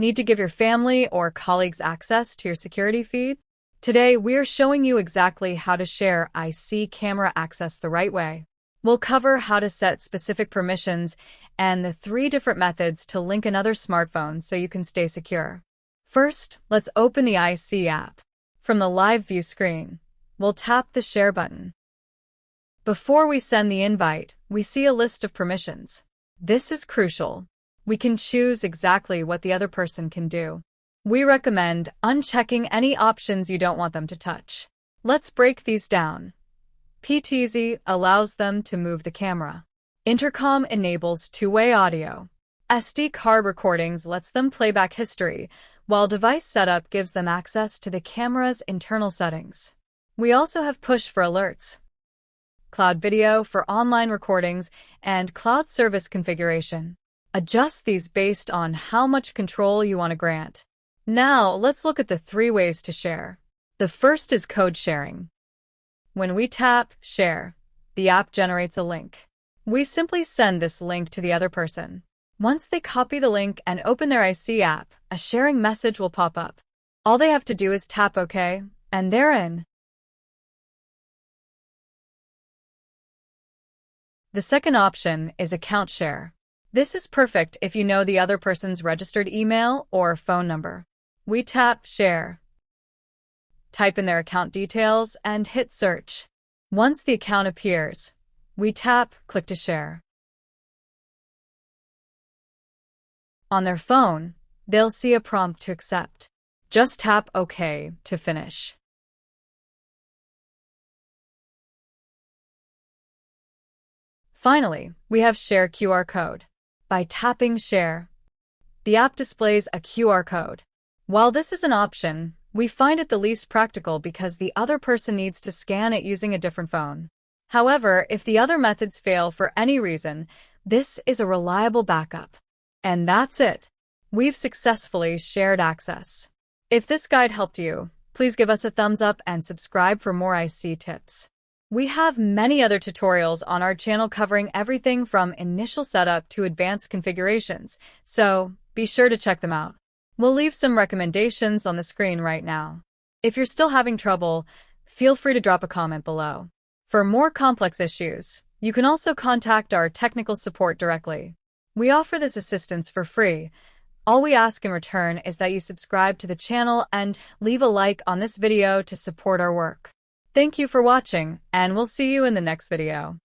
Need to give your family or colleagues access to your security feed? Today, we're showing you exactly how to share ICSee camera access the right way. We'll cover how to set specific permissions and the 3 different methods to link another smartphone so you can stay secure. First, let's open the ICSee app. From the live view screen, we'll tap the Share button. Before we send the invite, we see a list of permissions. This is crucial. We can choose exactly what the other person can do. We recommend unchecking any options you don't want them to touch. Let's break these down. ICSee allows them to move the camera. Intercom enables two-way audio. SD card recordings lets them play back history, while device setup gives them access to the camera's internal settings. We also have push for alerts, cloud video for online recordings, and cloud service configuration. Adjust these based on how much control you want to grant. Now, let's look at the 3 ways to share. The first is code sharing. When we tap Share, the app generates a link. We simply send this link to the other person. Once they copy the link and open their ICSee app, a sharing message will pop up. All they have to do is tap OK, and they're in. The second option is account share. This is perfect if you know the other person's registered email or phone number. We tap Share, type in their account details, and hit search. Once the account appears, we tap Click to share. On their phone, they'll see a prompt to accept. Just tap OK to finish. Finally, we have Share QR code. By tapping Share, the app displays a QR code. While this is an option, we find it the least practical because the other person needs to scan it using a different phone. However, if the other methods fail for any reason, this is a reliable backup. And that's it. We've successfully shared access. If this guide helped you, please give us a thumbs up and subscribe for more ICSee tips. We have many other tutorials on our channel covering everything from initial setup to advanced configurations, so be sure to check them out. We'll leave some recommendations on the screen right now. If you're still having trouble, feel free to drop a comment below. For more complex issues, you can also contact our technical support directly. We offer this assistance for free. All we ask in return is that you subscribe to the channel and leave a like on this video to support our work. Thank you for watching, and we'll see you in the next video.